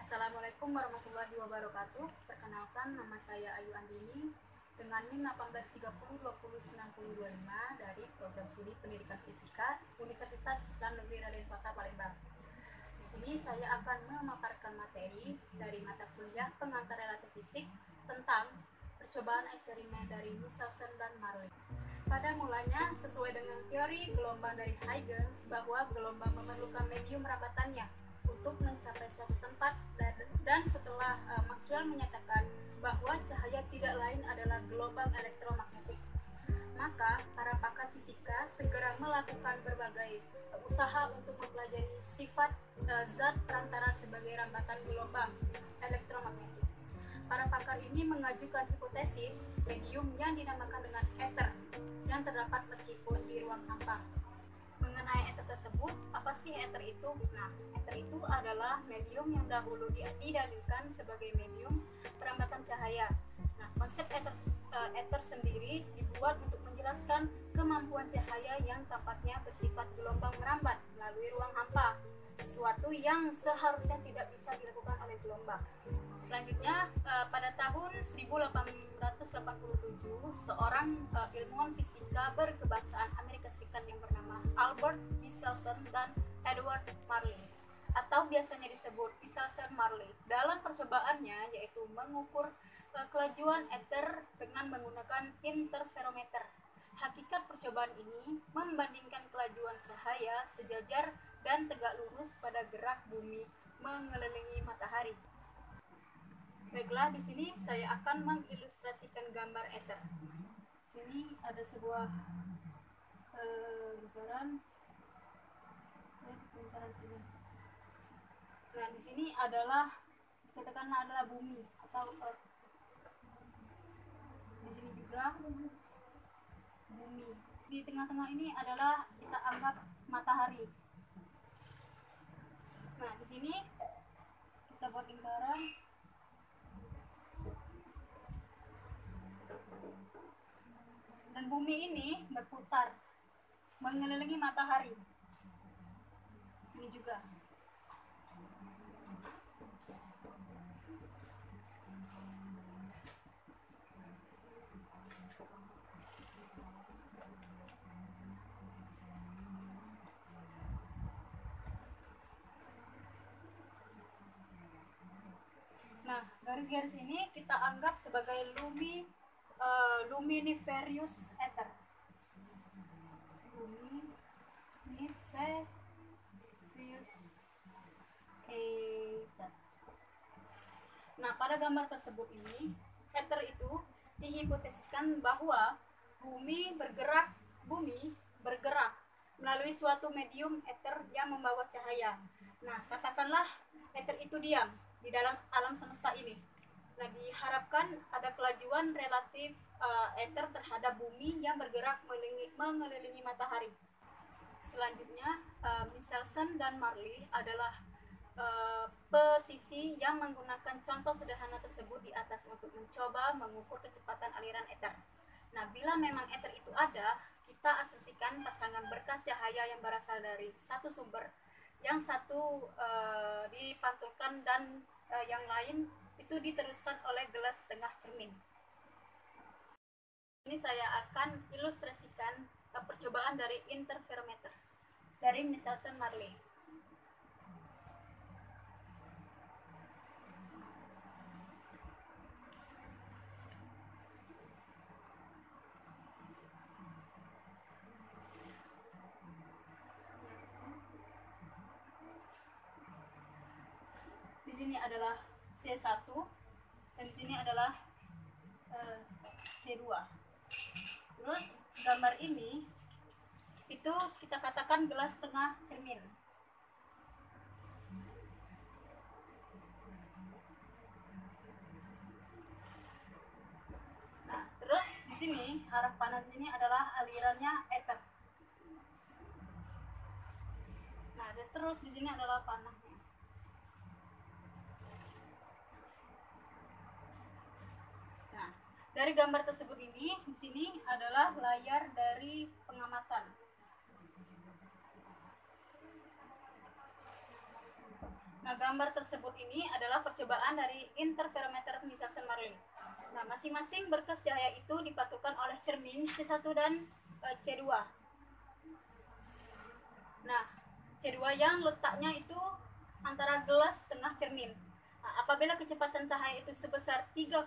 Assalamualaikum warahmatullahi wabarakatuh. Perkenalkan, nama saya Ayu Andini dengan NIM 1830209025 dari Program Studi Pendidikan Fisika Universitas Islam Negeri Raden Kota Palembang. Di sini saya akan memaparkan materi dari mata kuliah pengantar relativistik tentang percobaan eksperimen dari Michelson dan Marley. Pada mulanya, sesuai dengan teori gelombang dari Huygens, bahwa gelombang memerlukan medium rambatannya untuk mencapai suatu tempat, dan setelah Maxwell menyatakan bahwa cahaya tidak lain adalah gelombang elektromagnetik, maka para pakar fisika segera melakukan berbagai usaha untuk mempelajari sifat zat perantara sebagai rambatan gelombang elektromagnetik. Para pakar ini mengajukan hipotesis medium yang dinamakan dengan ether yang terdapat meskipun di ruang hampa. Mengenai ether tersebut, apa sih ether itu? Nah, ether itu adalah medium yang dahulu didalilkan sebagai medium perambatan cahaya. Nah, konsep ether sendiri dibuat untuk menjelaskan kemampuan cahaya yang tampaknya bersifat gelombang merambat melalui ruang hampa, sesuatu yang seharusnya tidak bisa dilakukan oleh gelombang. Selanjutnya, pada tahun 1887, seorang ilmuwan fisika berkebangsaan Amerika Serikat yang bernama Albert Michelson dan Edward Marley, atau biasanya disebut Michelson-Marley, dalam percobaannya yaitu mengukur kelajuan ether dengan menggunakan interferometer. Hakikat percobaan ini membandingkan kelajuan cahaya sejajar dan tegak lurus pada gerak bumi mengelilingi matahari. Baiklah, di sini saya akan mengilustrasikan gambar ether. Di sini ada sebuah lingkaran. Nah, di sini adalah katakanlah adalah bumi atau earth. Di sini juga bumi. Di tengah-tengah ini adalah kita anggap matahari. Nah, di sini kita buat lingkaran. Dan bumi ini berputar mengelilingi matahari. Ini juga. Nah, garis-garis ini kita anggap sebagai luminiferous ether. Luminiferous ether. Nah, pada gambar tersebut ini, ether itu dihipotesiskan bahwa bumi bergerak melalui suatu medium ether yang membawa cahaya. Nah, katakanlah ether itu diam di dalam alam semesta ini. Nah, diharapkan ada kelajuan relatif ether terhadap bumi yang bergerak mengelilingi matahari. Selanjutnya, Michelson dan Marley adalah petisi yang menggunakan contoh sederhana tersebut di atas untuk mencoba mengukur kecepatan aliran ether. Nah, bila memang ether itu ada, kita asumsikan pasangan berkas cahaya yang berasal dari satu sumber, yang satu dipantulkan dan yang lain itu diteruskan oleh gelas setengah cermin. Ini saya akan ilustrasikan percobaan dari interferometer dari Michelson-Marley. Di sini adalah C1 dan di sini adalah C2. Terus gambar ini itu kita katakan gelas setengah cermin. Nah, terus di sini arah panah di sini adalah alirannya ether. Nah, dan terus di sini adalah panahnya. Nah, dari gambar tersebut ini, di sini adalah layar dari pengamatan. Nah, gambar tersebut ini adalah percobaan dari interferometer Michelson-Marley. Nah, masing-masing berkas cahaya itu dipatukan oleh cermin C1 dan C2. Nah, C2 yang letaknya itu antara gelas tengah cermin. Nah, apabila kecepatan cahaya itu sebesar 3,3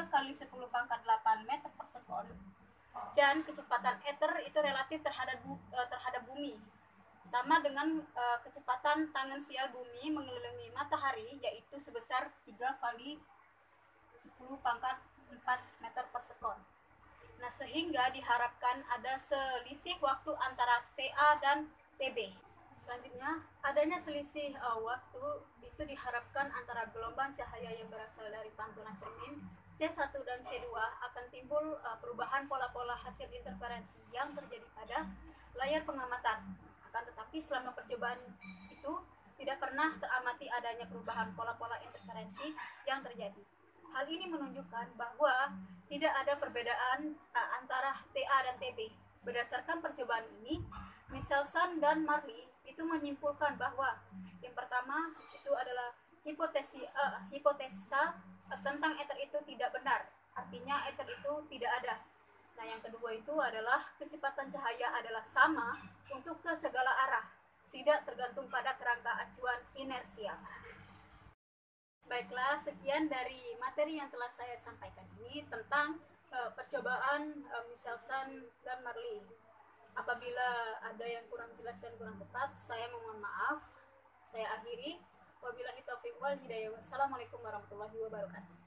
kali 10 pangkat 8 meter per sekon dan kecepatan ether itu relatif terhadap bumi sama dengan kecepatan tangan sial bumi mengelilingi matahari, yaitu sebesar 3 kali 10 pangkat 4 meter per sekon. Nah, sehingga diharapkan ada selisih waktu antara TA dan TB. Selanjutnya, adanya selisih waktu itu diharapkan antara gelombang cahaya yang berasal dari pantulan cermin C1 dan C2 akan timbul perubahan pola-pola hasil interferensi yang terjadi pada layar pengamatan. Akan tetapi selama percobaan itu tidak pernah teramati adanya perubahan pola-pola interferensi yang terjadi. Hal ini menunjukkan bahwa tidak ada perbedaan antara TA dan TB. Berdasarkan percobaan ini, Michelson dan Marley itu menyimpulkan bahwa yang pertama itu adalah hipotesa tentang ether itu tidak benar, artinya ether itu tidak ada. Nah, yang kedua itu adalah kecepatan cahaya adalah sama untuk ke segala arah, tidak tergantung pada kerangka acuan inersial. Baiklah, sekian dari materi yang telah saya sampaikan ini tentang percobaan Michelson dan Marley. Apabila ada yang kurang jelas dan kurang tepat, saya mohon maaf. Saya akhiri. Wabillahi taufiq wal hidayah. Wassalamualaikum warahmatullahi wabarakatuh.